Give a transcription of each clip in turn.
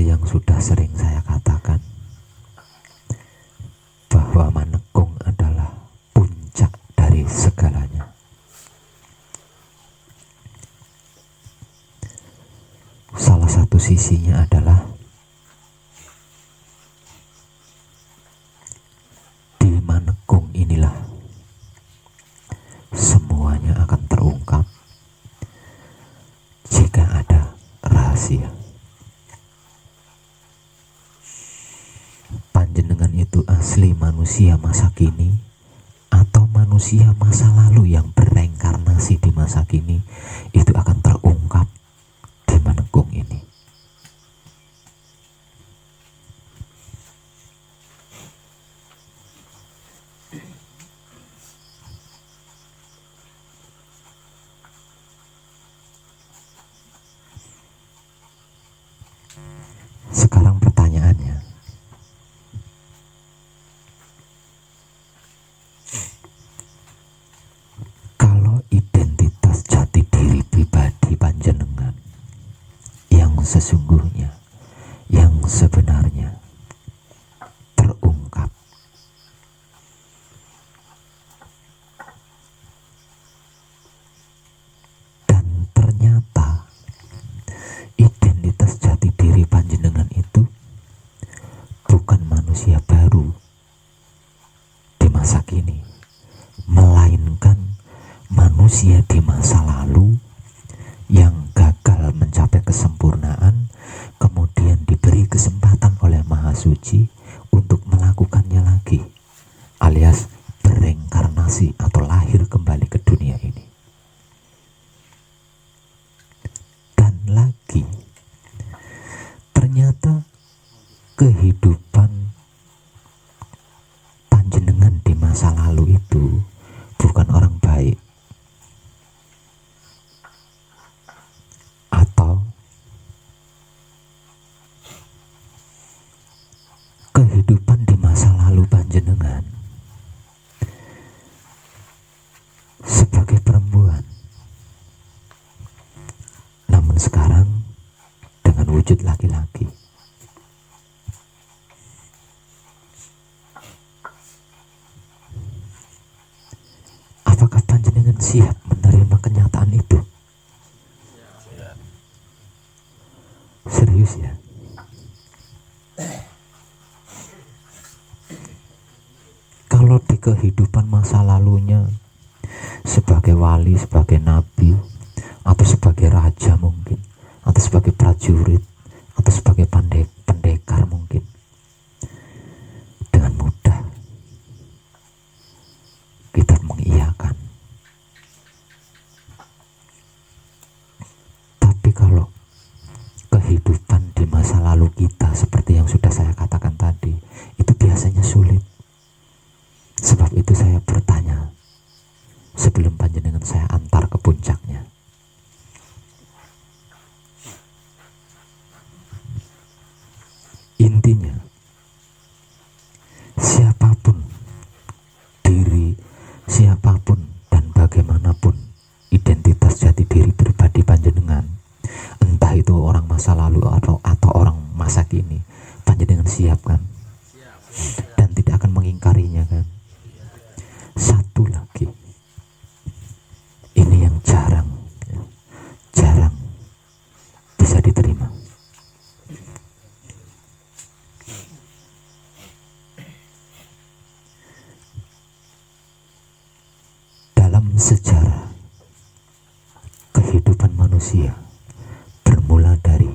Seperti yang sudah sering saya katakan, bahwa Manekung adalah puncak dari segalanya. Salah satu sisinya adalah di Manekung inilah semuanya akan terungkap jika ada rahasia. Panjenengan itu asli manusia masa kini atau manusia masa lalu yang bereinkarnasi di masa kini, itu akan terungkap di Manekung ini. Sekarang pertanyaannya, kalau identitas jati diri pribadi panjenengan yang sesungguhnya, yang sebenarnya terungkap, dan ternyata identitas jati diri panjenengan itu bukan manusia baru di masa kini, melainkan manusia di masa lalu yang gagal mencapai kesempurnaan, kemudian diberi kesempatan oleh Maha Suci untuk melakukannya lagi, alias bereinkarnasi atau lahir kembali ke dunia ini. Dan lagi, ternyata kehidupan panjenengan di masa lalu itu bukan orang baik, atau kehidupan di masa lalu panjenengan sebagai perempuan, namun sekarang dengan wujud laki-laki. Apakah panjenengan siap menerima kenyataan itu? Serius ya? Kalau di kehidupan masa lalunya sebagai wali, sebagai nabi, atau sebagai raja mungkin, atau sebagai prajurit, atau sebagai pendekar mungkin, dengan mudah kita mengiyakan. Tapi kalau kehidupan di masa lalu kita seperti yang sudah saya katakan tadi, itu biasanya sulit. Sebab itu saya bertanya sebelum panjenengan saya antar ke puncaknya, intinya siapapun diri, siapapun dan bagaimanapun identitas jati diri pribadi panjenengan, entah itu orang masa lalu atau orang masa kini, panjenengan siap kan? Dan tidak akan mengingkarinya kan? Satu lagi, ini yang jarang bisa diterima. Dalam sejarah kehidupan manusia, bermula dari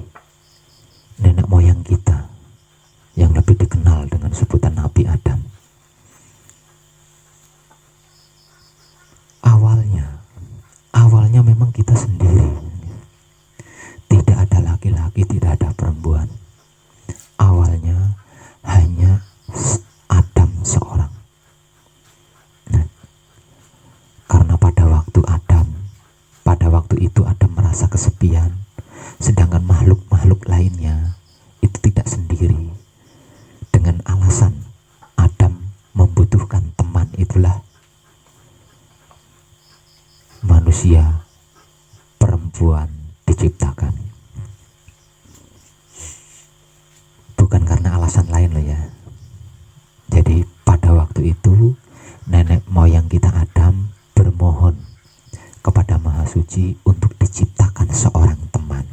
nenek moyang kita yang lebih dikenal dengan sebutan Nabi Adam. Awalnya memang kita sendiri, tidak ada laki-laki, tidak ada perempuan. Awalnya hanya Adam seorang. Nah, karena pada waktu itu Adam merasa kesepian, sedangkan makhluk-makhluk lainnya itu tidak sendiri. Dengan alasan Adam membutuhkan teman, itulah manusia perempuan diciptakan. alasan lain loh ya. Jadi pada waktu itu nenek moyang kita Adam bermohon kepada Maha Suci untuk diciptakan seorang teman,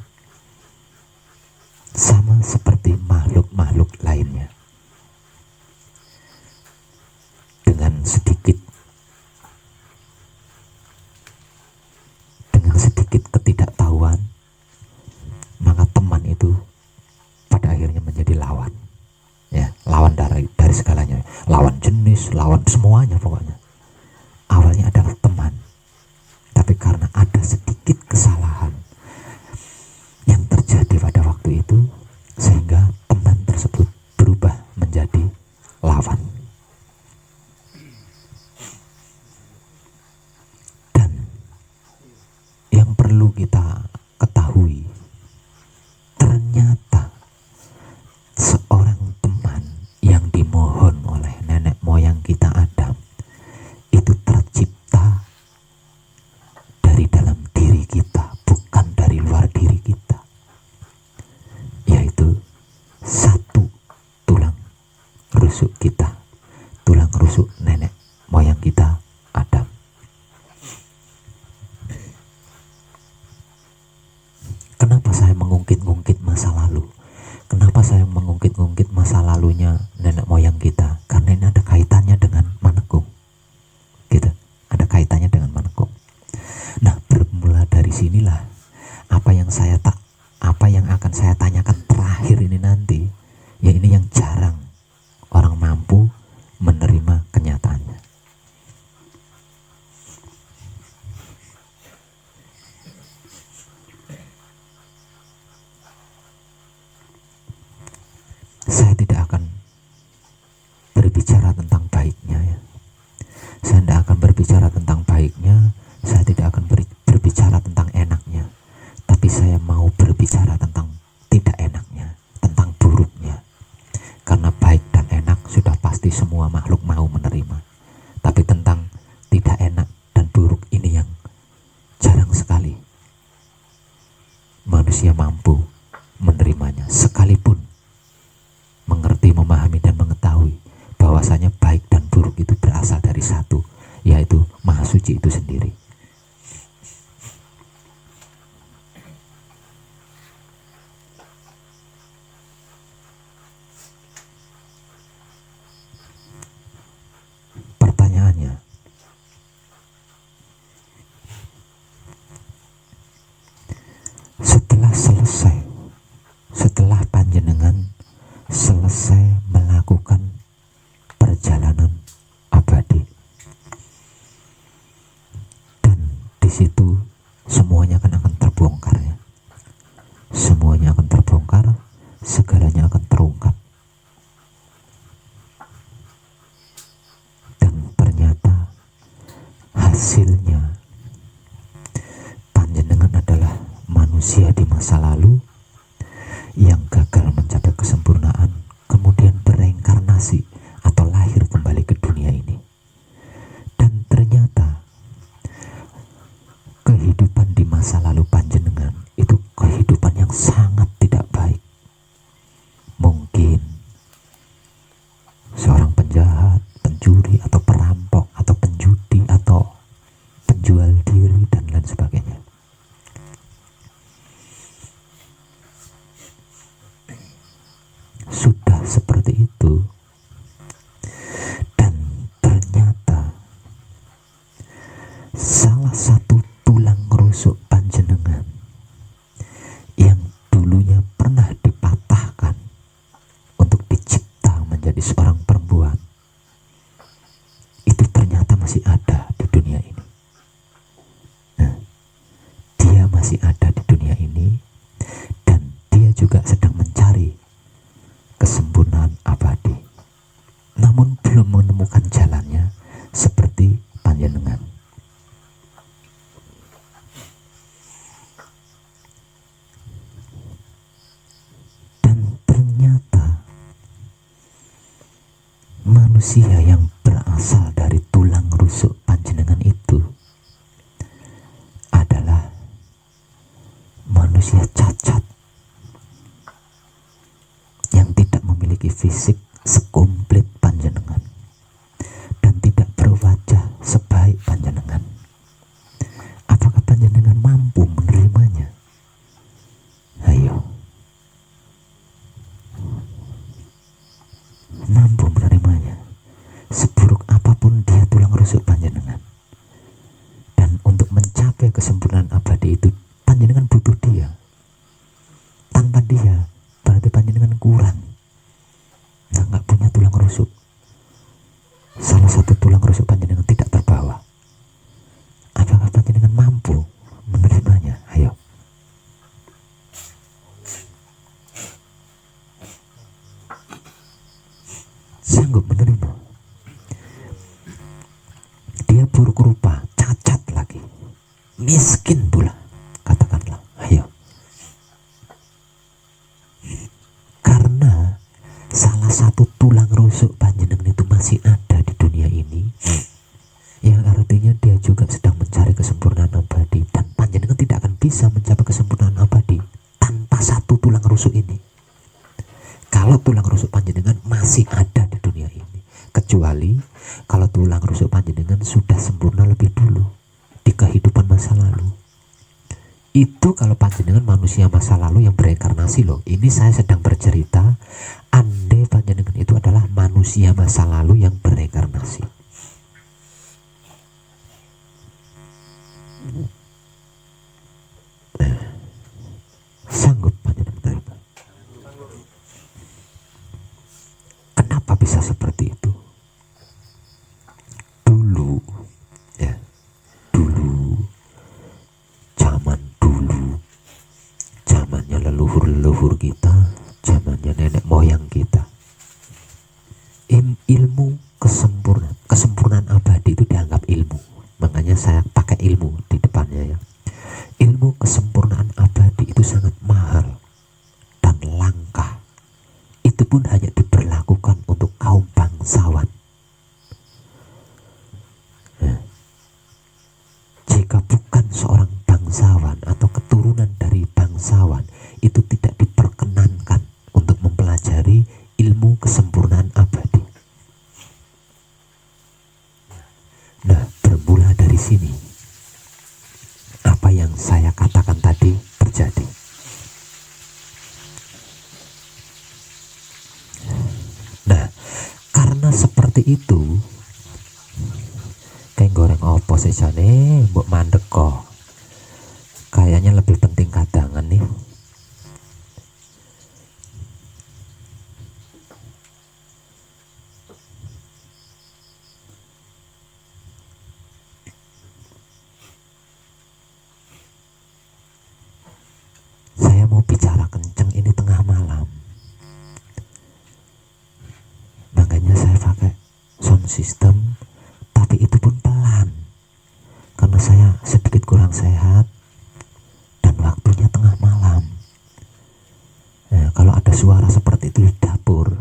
sama seperti makhluk-makhluk lainnya. Dengan sedikit ketidaktahuan, maka teman itu pada akhirnya menjadi lawan. Ya, lawan dari segalanya, lawan jenis, lawan semuanya pokoknya. Awalnya adalah teman, tapi karena ada sedikit kesalahan yang terjadi pada waktu itu, sehingga teman tersebut berubah menjadi lawan. Dan yang perlu kita ketahui, ternyata seorang teman yang dimohon oleh nenek moyang kita Adam itu tercipta dari dalam diri kita, bukan dari luar diri kita, yaitu satu tulang rusuk kita, tulang rusuk nenek moyang kita Adam. Kenapa saya mengungkit-ungkit masa lalu? Kenapa saya mengungkit-ungkit masa lalunya nenek moyang kita? Karena ini ada kaitannya dengan Manekung. Gitu. Ada kaitannya dengan Manekung. Nah, bermula dari sinilah apa yang akan saya tanyakan terakhir ini nanti, ya ini yang jarang orang mampu menerima kenyataannya. Saya tidak akan berbicara tentang baiknya ya. Saya tidak akan berbicara tentang baiknya, saya tidak akan berbicara tentang enaknya, tapi saya mau berbicara tentang tidak enaknya, tentang buruknya. Karena baik dan enak sudah pasti semua makhluk mau menerima, tapi tentang tidak enak dan buruk ini yang jarang sekali manusia mampu menerimanya, sekalipun mengerti, memahami, dan mengetahui bahwasanya baik dan buruk itu berasal dari satu, yaitu Maha Suci itu sendiri. Pertanyaannya, setelah panjenengan selesai melakukan perjalanan abadi, dan di situ semuanya akan terbongkar ya. Semuanya akan terbongkar, segalanya akan terungkap. Dan ternyata hasilnya panjenengan adalah manusia di masa lalu yang gagal mencapai kesempurnaan, kemudian bereinkarnasi atau lahir kembali ke dunia ini. Dan ternyata kehidupan di masa lalu panjenengan itu kehidupan yang sangat tidak baik. Mungkin seorang penjahat, pencuri, atau perampok, atau penjudi, atau penjual diri, dan lain sebagainya. Sudah seperti itu, dan ternyata salah satu tulang rusuk panjenengan yang dulunya pernah dipatahkan untuk dicipta menjadi seorang perempuan, itu ternyata masih ada di dunia ini. Nah, dia masih ada di dunia ini, dan dia juga sedang mencari kesempurnaan abadi, namun belum menemukan jalannya seperti panjenengan. Dan ternyata manusia yang berasal dari tulang rusuk panjenengan itu adalah manusia cacat yang tidak memiliki memiliki fisik sekomplit panjenengan dan tidak berwajah sebaik panjenengan. Apakah panjenengan mampu menerimanya? Ayo. Mampu menerimanya. Seburuk apapun dia tulang rusuk panjenengan. Dan untuk mencapai kesempurnaan abadi itu, panjenengan butuh dia. Tanpa dia, berarti panjenengan kurang. Nggak punya tulang rusuk. Salah satu tulang rusuk panjenengan tidak terbawa. Apakah panjenengan mampu menerimanya? Ayo. Sanggup menerima. Dia buruk rupa, cacat lagi, miskin pula, katakanlah. Ayo. Karena salah satu tulang rusuk panjenengan itu masih ada di dunia ini, yang artinya dia juga sedang mencari kesempurnaan abadi, dan panjenengan tidak akan bisa mencapai kesempurnaan abadi tanpa satu tulang rusuk ini. Kalau tulang rusuk panjenengan masih ada di dunia ini, kecuali kalau tulang rusuk panjenengan sudah sempurna lebih dulu di kehidupan masa lalu. Itu kalau panjenengan manusia masa lalu yang bereinkarnasi loh. Ini saya sedang bercerita andai panjenengan itu adalah manusia masa lalu yang bereinkarnasi. Sanggup panjenengan menerima? Kenapa bisa seperti itu? Dulu, ya, dulu, zamannya leluhur kita, zamannya nenek moyang kita, ilmu kesempurnaan abadi itu dianggap ilmu. Makanya saya pakai ilmu di depannya ya. Ilmu kesempurnaan abadi itu sangat mahal dan langka. Itu pun hanya diberlakukan untuk kaum bangsawan. Jika bukan seorang bangsawan atau keturunan dari bangsawan, itu tidak diperkenankan untuk mempelajari ilmu kesempurnaan abadi. Nah, bermula dari sini apa yang saya katakan tadi terjadi. Nah, karena seperti itu, kayak goreng opo sih jane mbok mandek kok. Kayaknya lebih penting kadangan nih. Saya mau bicara kenceng, ini tengah malam. Makanya saya pakai sound system, tapi itu pun pelan. Karena saya sedikit kurang sehat dan waktunya tengah malam. Nah, kalau ada suara seperti itu di dapur,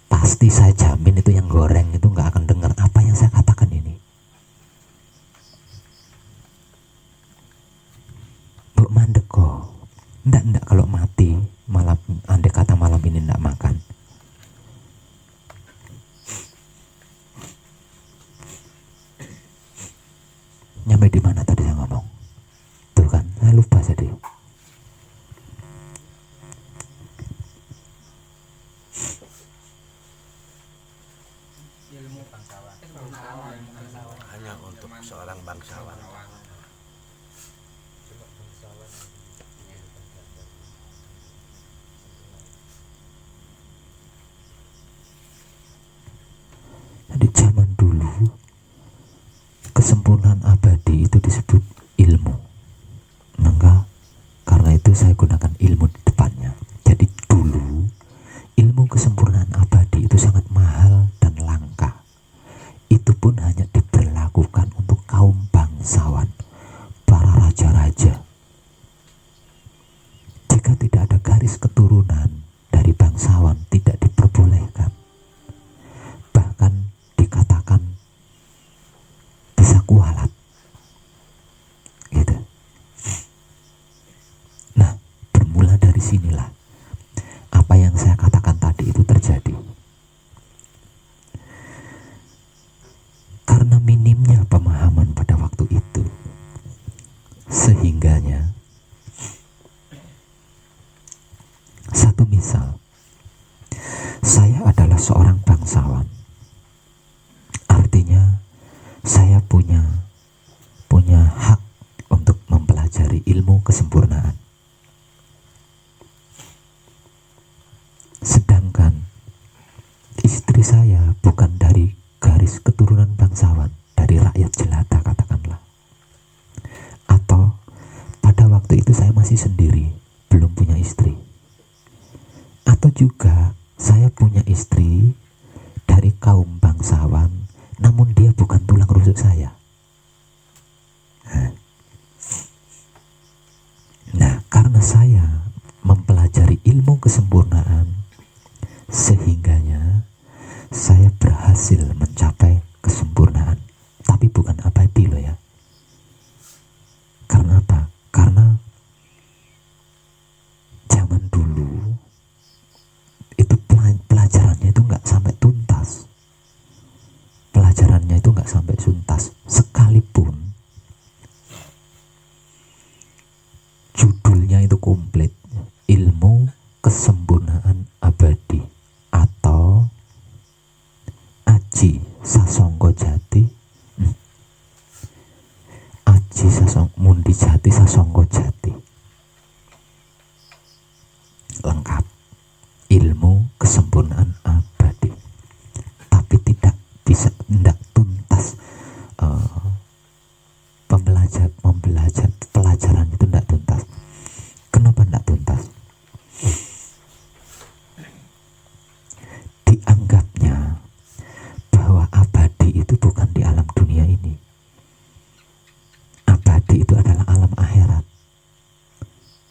pasti saya jamin itu yang goreng itu nggak akan dengar apa yang saya katakan ini. Mbok mandek kok. Ndak kalau mati malam, andai kata malam ini ndak makan. Nyampe di mana tadi saya ngomong? Tuh kan, saya lupa tadi. Ilmu bangsawan. Hanya untuk seorang bangsawan. Di zaman dulu, kesempurnaan abadi itu disebut ilmu. Maka karena itu saya gunakan ilmu di depannya. Jadi dulu ilmu kesempurnaan abadi itu sangat mahal dan langka. Itu pun hanya diberlakukan untuk kaum bangsawan, para raja-raja. Jika tidak ada garis keturunan dari bangsawan, tidak diperbolehkan. Bahkan dikatakan bisa kualat gitu. Nah, bermula dari sinilah apa yang saya katakan tadi itu Sehingganya, satu misal, saya adalah seorang bangsawan. Artinya saya punya hak untuk mempelajari ilmu kesempurnaan. Sedangkan istri saya bukan dari garis keturunan bangsawan, dari rakyat jelata katakanlah. Atau pada waktu itu saya masih sendiri, belum punya istri. Atau juga saya punya istri dari kaum bangsawan, namun dia bukan tulang rusuk saya. Nah, karena saya mempelajari ilmu kesempurnaan, sehingganya saya berhasil mencapai kesempurnaan. Tapi bukan abadi loh ya. Karena apa? Karena zaman dulu itu pelajarannya itu nggak sampai tuntas. Pelajarannya itu nggak sampai tuntas. Sekalipun judulnya itu komplit, ilmu kesempurnaan abadi atau Aji Sasongko Jati, Aji Mundi Jati Sasongko Jati. Lengkap, ilmu kesempurnaan abadi. Tapi tidak bisa, tidak tuntas. Pelajaran itu tidak tuntas. Kenapa tidak tuntas? Dianggapnya bahwa abadi itu bukan di alam dunia ini. Abadi itu adalah alam akhirat.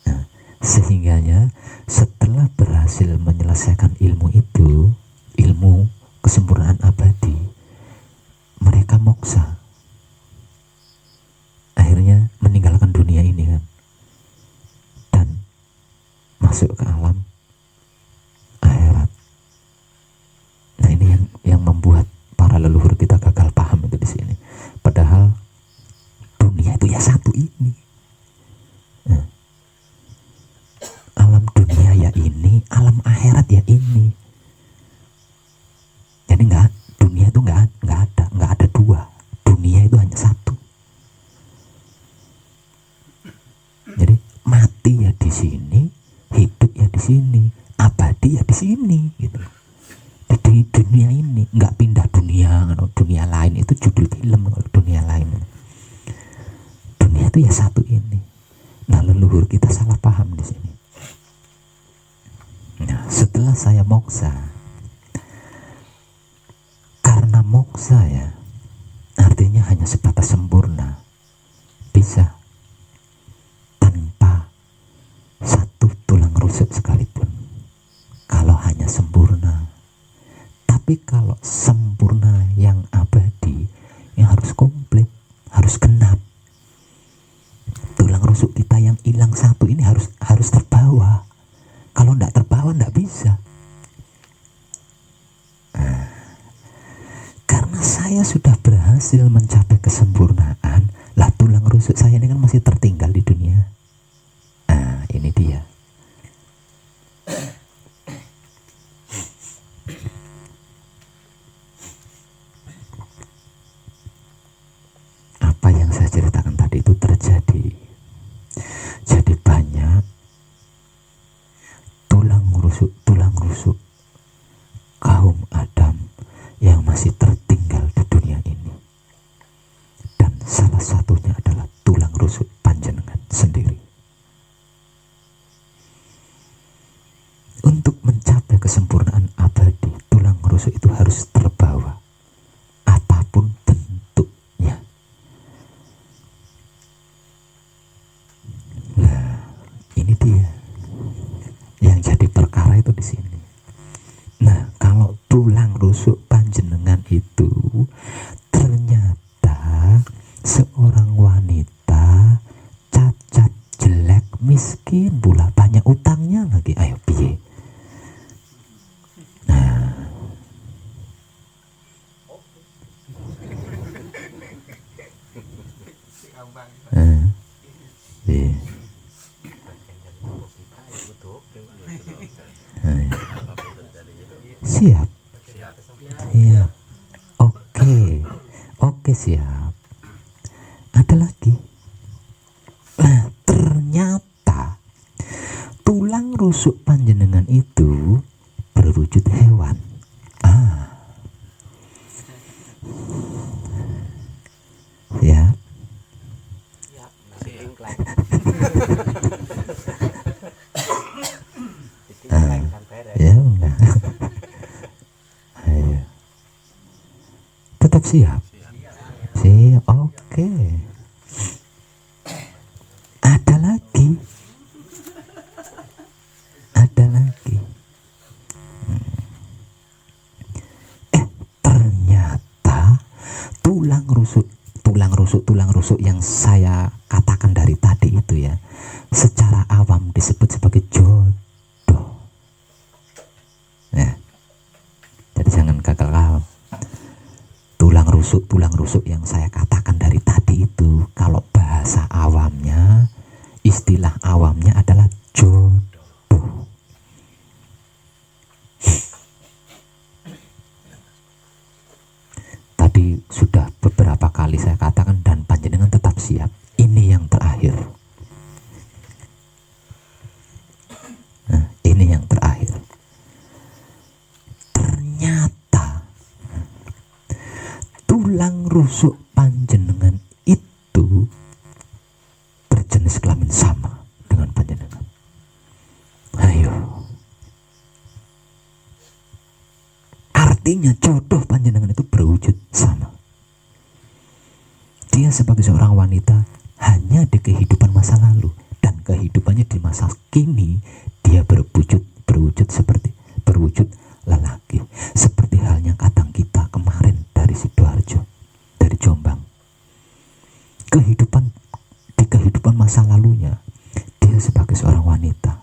Nah, sehingganya setelah berhasil menyelesaikan ilmu itu, ilmu kesempurnaan abadi, mereka moksa. Akhirnya meninggalkan dunia ini kan, dan masuk ke alam akhirat. Nah, ini yang membuat para leluhur kita gagal paham itu di sini. Padahal dunia itu ya satu ini. Nah, alam dunia ya ini, alam akhirat ya ini. Jadi dunia itu nggak ada dua. Dunia itu hanya satu. Jadi mati ya di sini, hidup ya di sini, abadi ya di sini gitu. Di dunia ini nggak pindah dunia, dunia lain itu judul film. Kalau dunia lain, dunia itu ya satu ini. Nah, leluhur kita salah paham di sini. Nah, setelah saya moksa, karena moksa ya, artinya hanya sebatas sempurna, bisa tanpa satu tulang rusuk sekalipun. Kalau hanya sempurna. Tapi kalau sempurna yang abadi, yang harus komplit, harus genap. Tulang rusuk kita yang hilang satu ini harus terbawa. Kalau tidak terbawa tidak bisa. Nah, karena saya sudah berhasil mencapai kesempurnaan, lah tulang rusuk saya ini kan masih tertinggal di dunia. Nah, ini dia. Apa yang saya ceritakan tadi itu terjadi. Jadi banyak tulang rusuk kaum Adam yang masih tertinggal di dunia ini. Dan salah satunya adalah tulang rusuk panjenengan sendiri. Untuk mencapai kesempurnaan abadi, tulang rusuk itu harus terbawa, apapun bentuknya. Nah, ini dia yang jadi perkara itu di sini. Nah, kalau tulang rusuk panjenengan itu ternyata seorang wanita cacat, jelek, miskin pula, banyak utangnya lagi, ayo piye? Iya. Nah, siap. Siap. Oke. Oke, siap. Ada lagi. Nah, ternyata tulang rusuk panjenengan itu berwujud hewan. Ya. Ya udah. Ayo. Tetap siap. Siap. Oke. Ada lagi. Ada lagi. Ternyata tulang rusuk yang saya katakan dari tadi itu ya, secara awam disebut sebagai jodoh. Ya. Jadi jangan gagal. Tulang rusuk yang saya katakan dari tadi itu, kalau bahasa awamnya, istilah awamnya adalah jodoh. Tadi sudah beberapa kali saya katakan dan panjenengan tetap siap. Ini yang terakhir. Nah, ini yang terakhir. Ternyata tulang rusuk panjenengan itu berjenis kelamin sama dengan panjenengan. Ayo. Artinya jodoh panjenengan itu berwujud sama. Dia sebagai seorang wanita hanya di kehidupan masa lalu, dan kehidupannya di masa kini dia berwujud lelaki, seperti halnya kadang kita kemarin dari Sidoarjo, dari Jombang. Di kehidupan masa lalunya dia sebagai seorang wanita,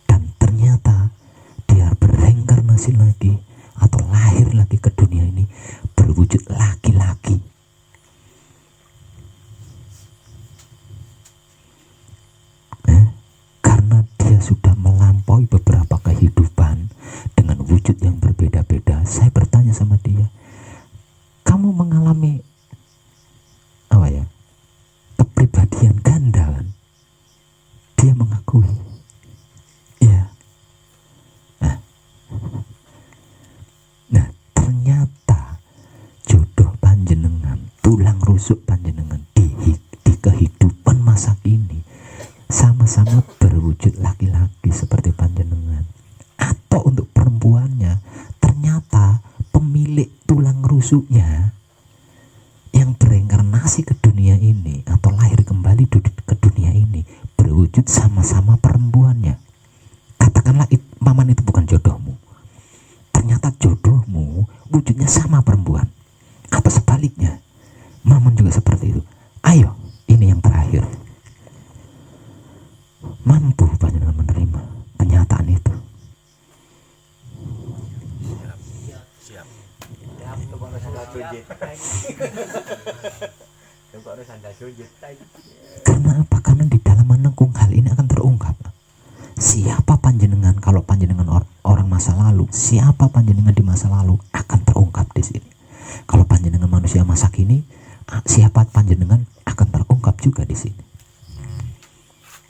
dan ternyata dia bereinkarnasi lagi atau lahir lagi ke dunia ini berwujud laki-laki. Karena dia sudah melampaui beberapa kehidupan dengan wujud yang berbeda-beda. Saya bertanya sama dia, kamu mengalami apa ya, kepribadian ganda kan? Dia mengakui, ya. Nah, ternyata jodoh panjenengan, tulang rusuk panjenengan di kehidupan masa kini sama-sama berwujud laki-laki seperti panjenengan. Atau untuk perempuannya, ternyata pemilik tulang rusuknya yang bereinkarnasi ke dunia ini atau lahir kembali ke dunia ini berwujud sama-sama perempuannya. Katakanlah paman itu bukan jodohmu, ternyata jodohmu wujudnya sama perempuan, atau sebaliknya maman juga seperti itu. Ayo, ini yang terakhir. Mampu panjenengan menerima kenyataan itu? Siap. Karena apa? Karena di dalam menengkung hal ini akan terungkap. Siapa panjenengan kalau panjenengan orang masa lalu, siapa panjenengan di masa lalu akan terungkap di sini. Kalau panjenengan manusia masa kini, siapa panjenengan akan terungkap juga di sini.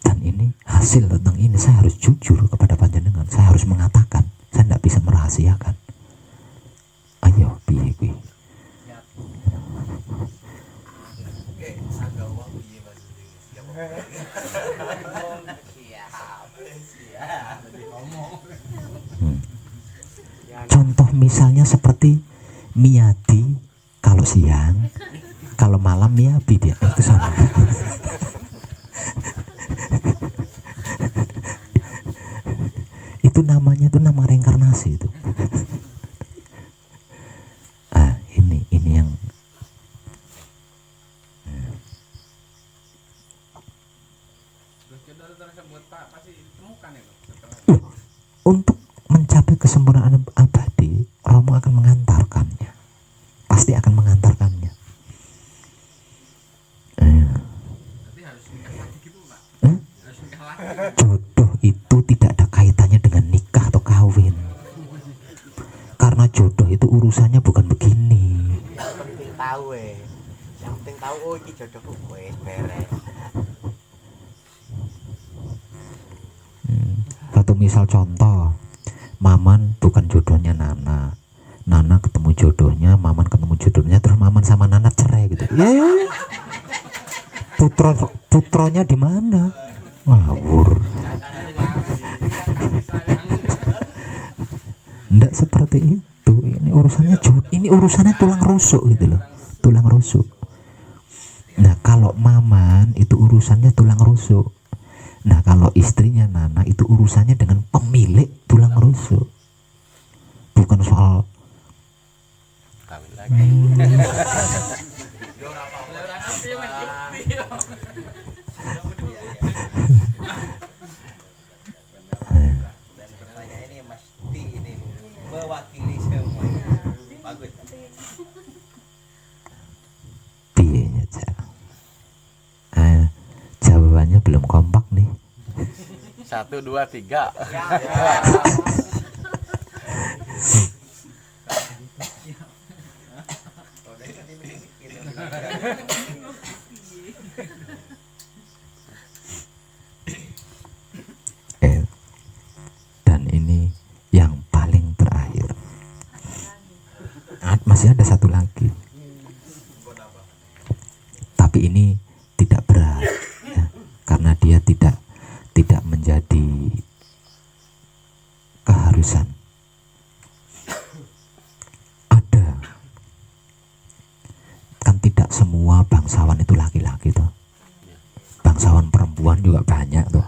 Dan ini hasil tentang ini saya harus jujur kepada panjenengan. Saya harus mengatakan, saya tidak bisa merahasiakan. Ayo, piye kuwi. Contoh misalnya seperti Miyadi, kalau siang, kalau malam Miyabi dia itu sama. Itu namanya tuh nama reinkarnasi itu. Ini yang untuk mencapai kesempurnaan abadi, Romo akan mengantarkannya, pasti akan mengantarkannya. Hah? Jodoh itu tidak ada kaitannya dengan nikah atau kawin. Karena jodoh itu urusannya bukan begini. Yang penting tahu yang penting tahu oh iki jodohku wis beres. Satu misal contoh, Maman bukan jodohnya Nana, Nana ketemu jodohnya, Maman ketemu jodohnya, terus Maman sama Nana cerai gitu. Putronya di mana? Ngawur. Nggak seperti itu. Ini urusannya tulang rusuk gitu loh, tulang rusuk. Nah kalau Maman itu urusannya tulang rusuk. Nah kalau istrinya Nana itu urusannya dengan pemilik tulang rusuk, bukan soal Kawin lagi. Pertanyaan ini mesti ini mewakili semua. Bagus. piye Cak. Jawabannya belum kompak nih. 1, 2, 3. Dan ini yang paling terakhir. Masih ada satu lagi. Tapi ini tidak berat ya, karena dia tidak menjadi keharusan. Ada kan, tidak semua bangsawan itu laki-laki tuh. Bangsawan perempuan juga banyak tuh.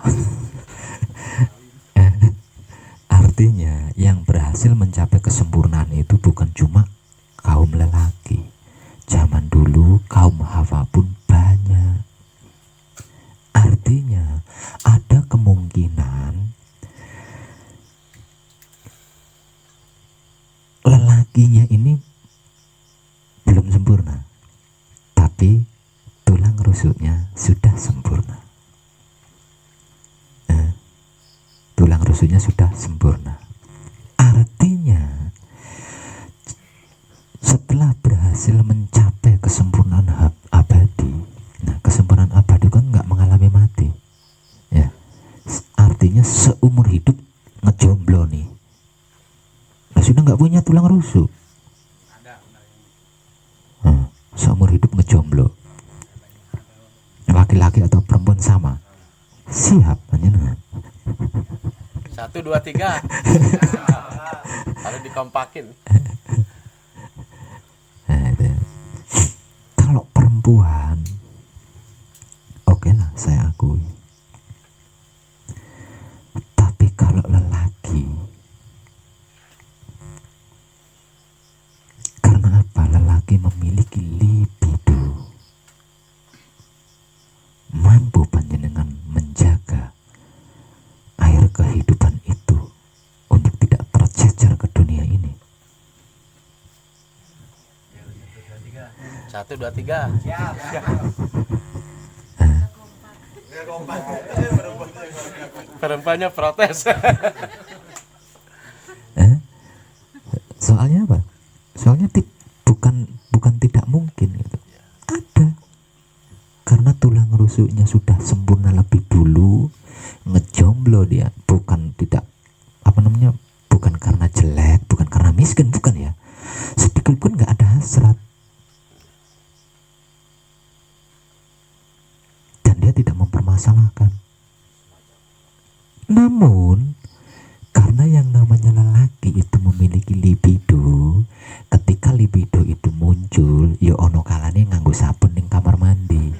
Artinya yang berhasil mencapai kesempurnaan itu bukan cuma kaum lelaki. Zaman dulu kaum hawa pun banyak. Artinya ada kemungkinan lelakinya ini belum sempurna, tapi tulang rusuknya sudah sempurna. Tulang rusuknya sudah sempurna. Artinya setelah berhasil mencapai kesempurnaan abadi, nah kesempurnaan abadi kan nggak mengalami mati, ya. Artinya seumur hidup ngejomblo nih, nah sudah nggak punya tulang rusuk. Seumur hidup ngejomblo, laki-laki atau perempuan sama, siap panjenengan. 1, 2, 3. Harus dikompakin. Kalau perempuan, oke lah saya akui. Tapi kalau lelaki, karena apa? Lelaki memiliki libido, mampu panjenengan menjaga air kehidupan itu untuk tidak tercecer ke dunia ini. 1, 2, 3. Siap. Perempuannya protes. Soalnya apa? Soalnya bukan tidak mungkin gitu. Ada. Karena tulang rusuknya sudah sempurna lebih dulu, ngejomblo dia, bukan tidak bukan karena jelek, bukan karena miskin, bukan ya. Sedikit pun nggak ada hasrat. Dan dia tidak mempermasalahkan. Namun karena yang namanya lelaki itu memiliki libido, ketika libido itu muncul, ya ono kalane nganggo sabun ning kamar mandi.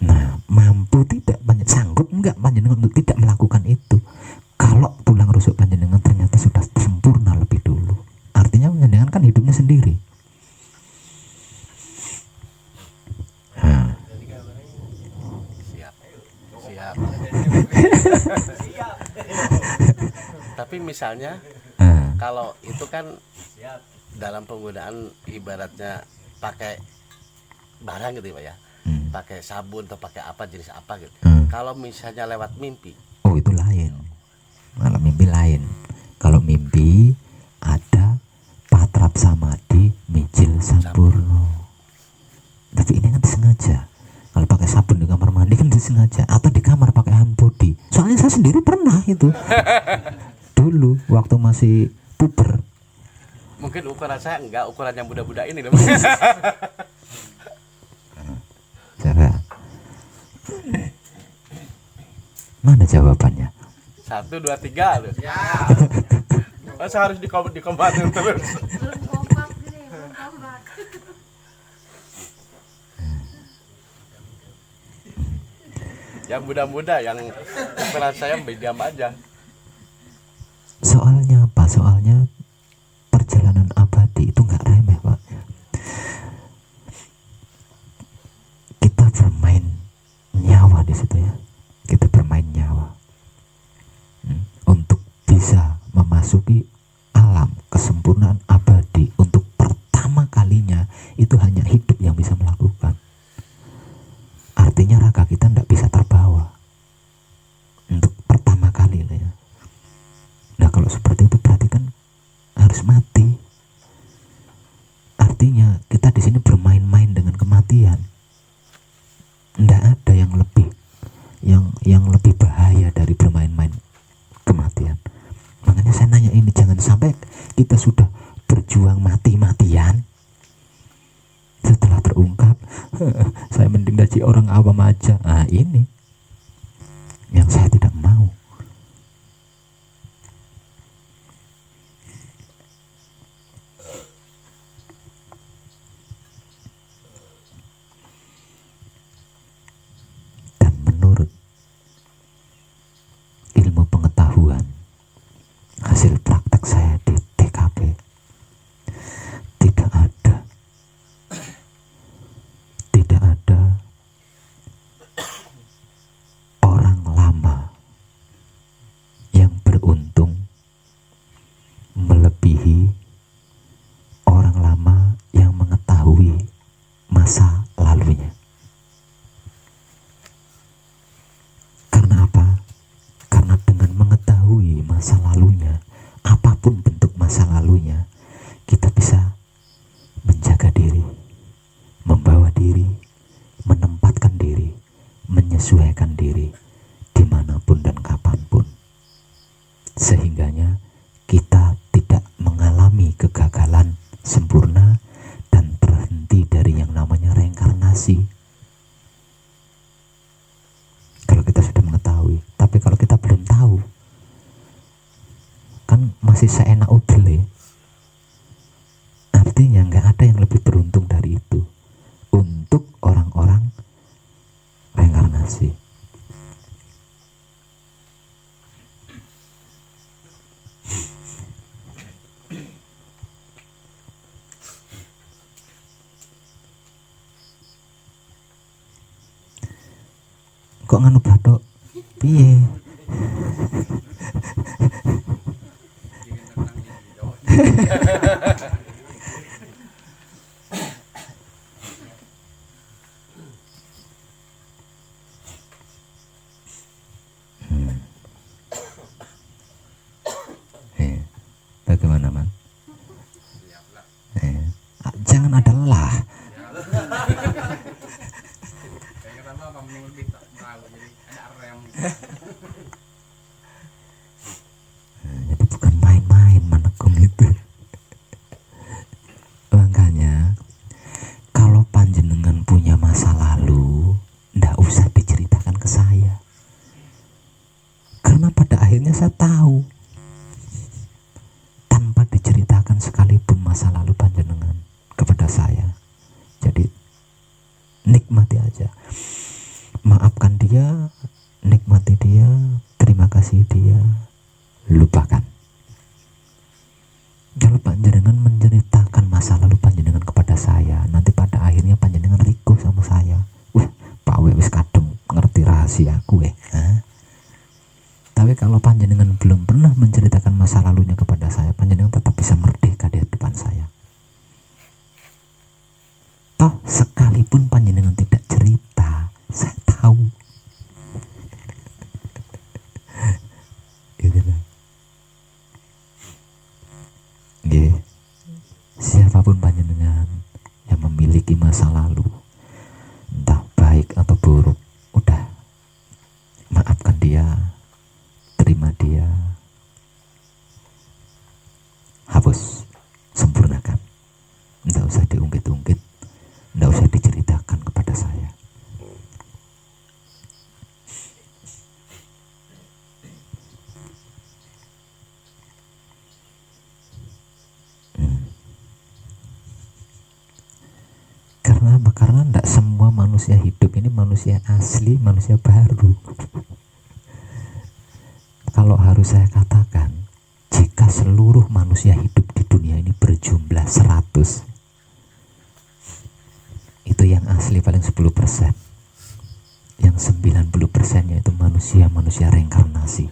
Nah, mampu tidak sanggup enggak panjenengan untuk tidak melakukan itu? Kalau tulang rusuk panjenengan ternyata sudah sempurna lebih dulu, artinya panjenengan kan hidupnya sendiri. Siap. Tapi misalnya kalau itu kan dalam penggunaan ibaratnya pakai barang gitu Pak ya, pakai sabun atau pakai apa jenis apa gitu. Kalau misalnya lewat mimpi, Oh itu lain. Kalau mimpi lain. Kalau mimpi ada patrap samadi mijil sampurno. Tapi ini kan disengaja. Kalau pakai sabun di kamar mandi kan disengaja. Atau di kamar pakai hand body. Soalnya saya sendiri pernah itu. Dulu waktu masih puber. mungkin ukuran saya enggak ukuran yang budak-budak ini loh. Coba. Mana jawabannya? 1, 2, 3 loh. Masa harus dikompatin terus. Belum kompak gini, belum kompak. Yang muda-muda, yang ukuran saya medium aja. Soalnya apa? Soalnya perjalanan abadi itu nggak remeh, Pak. Kita bermain nyawa di situ ya. Kita bermain nyawa untuk bisa memasuki alam kesempurnaan abadi. Untuk pertama kalinya itu hanya hidup yang bisa melakukan. Artinya raga kita tidak bisa terbawa untuk pertama kali lah ya. Nah kalau seperti itu berarti kan harus mati. Artinya kita di sini bermain-main dengan kematian. Tidak ada yang lebih yang lebih bahaya dari bermain-main kematian. Makanya saya nanya ini, jangan sampai kita sudah berjuang mati-matian, setelah terungkap saya mending gaji orang awam aja. Nah ini yang saya tidak mau. Dan menurut ilmu pengetahuan hasil praktek saya di TKP, tidak ada orang lama yang beruntung melebihi orang lama yang mengetahui masa lalunya. Karena apa? Karena dengan mengetahui masa lalunya, apapun bentuk masa lalunya, kita bisa menjaga diri, membawa diri, menempatkan diri, menyesuaikan diri dimanapun dan kapanpun. Sehingganya kita tidak mengalami kegagalan sempurna dan terhenti dari yang namanya reinkarnasi. Kalau kita sudah mengetahui, tapi kalau kita belum tahu, kan masih seenak udele. Artinya nggak ada yang lebih beruntung dari itu untuk orang-orang reinkarnasi. Kok nganu bathuk? Piye? Bagaimana, Man? Jangan ada lah. Jadi bukan main-main menekung itu. Makanya kalau panjenengan punya masa lalu, ndak usah diceritakan ke saya. Karena pada akhirnya saya tahu. Tanpa diceritakan sekalipun masa lalu panjenengan kepada saya. Jadi nikmati aja. Maafkan dia, nikmati dia, terima kasih dia, lupakan. Kalau panjenengan menceritakan masa lalu panjenengan kepada saya, nanti pada akhirnya panjenengan rikuh sama saya. Pawe wis kadung ngerti rahasia aku Tapi kalau panjenengan belum pernah menceritakan masa lalunya kepada saya, panjenengan tetap bisa merdeka di depan saya. Toh Sekalipun panjenengan tidak cerita, saya tahu. Gitu lah. Nggih. Siapapun panjenengan yang memiliki masa lalu, entah baik atau buruk, udah maafkan dia, terima dia, hapus, sempurnakan. Nggak usah diungkit-ungkit, nggak usah diceritakan kepada saya. Karena apa? Karena tidak semua manusia hidup ini manusia asli, manusia baru. Kalau harus saya katakan, jika seluruh manusia hidup di dunia ini berjumlah 100, itu yang asli paling 10%. Yang 90%-nya itu manusia reinkarnasi.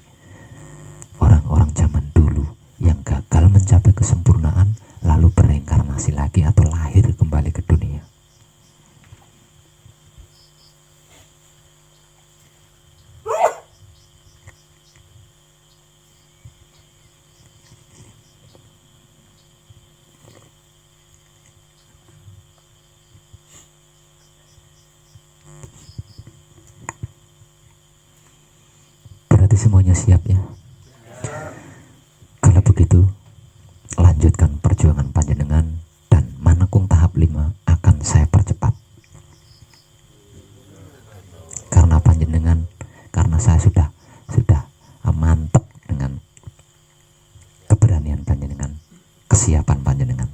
Orang-orang zaman dulu yang gagal mencapai kesempurnaan lalu bereinkarnasi lagi atau lahir kembali ke dunia. Semuanya siap ya? Kalau begitu, lanjutkan perjuangan panjenengan dan manakung tahap 5 akan saya percepat. Karena panjenengan, karena saya sudah mantap dengan keberanian panjenengan, kesiapan panjenengan.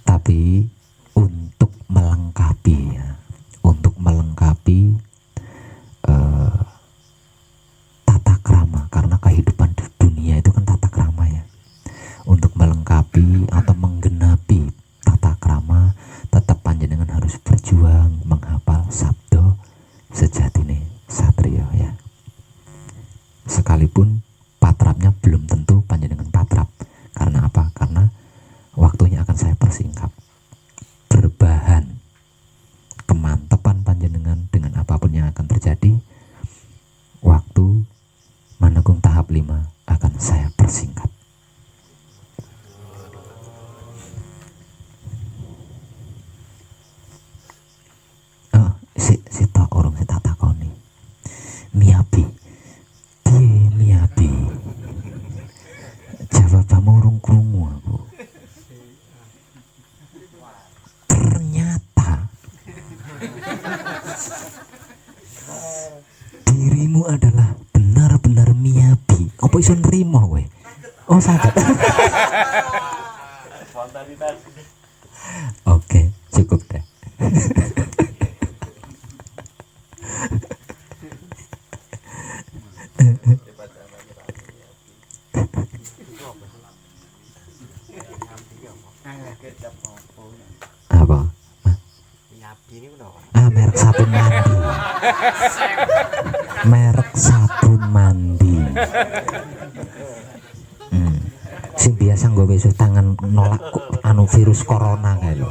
Tapi melengkapi tata krama, karena kehidupan di dunia itu kan tata krama ya. Untuk melengkapi atau menggenapi tata krama, tetap panjenengan harus berjuang menghafal sabdo sejatine satrio ya. Sekalipun patrapnya belum tentu panjenengan patrap. Karena apa? Karena waktunya akan saya persingkat. Berbahan kemantapan panjenengan dengan apapun yang akan terjadi, waktu manakung tahap 5 akan saya persingkat. Si tok urung si tak takoni. Miyabi. Piye miyabi? Jawabanmu urung krungu aku. Ternyata dirimu adalah benar-benar miyabi. Apa iso nrimo kowe? Oh, saged. Oke, cukup deh. Apa? Merek sabun mandi. Merek sabun mandi. Sing biasa nggawe tangan nolak anu virus corona kae lho.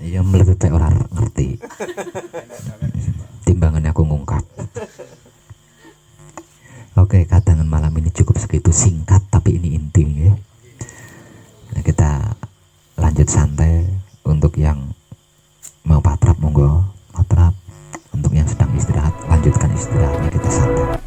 Iya, lebih baik orang ngerti timbangannya aku ngungkap. Oke, kadangan malam ini cukup segitu, singkat tapi ini inti ya. Nah, kita lanjut santai. Untuk yang mau patrap monggo patrap, untuk yang sedang istirahat lanjutkan istirahatnya, kita santai.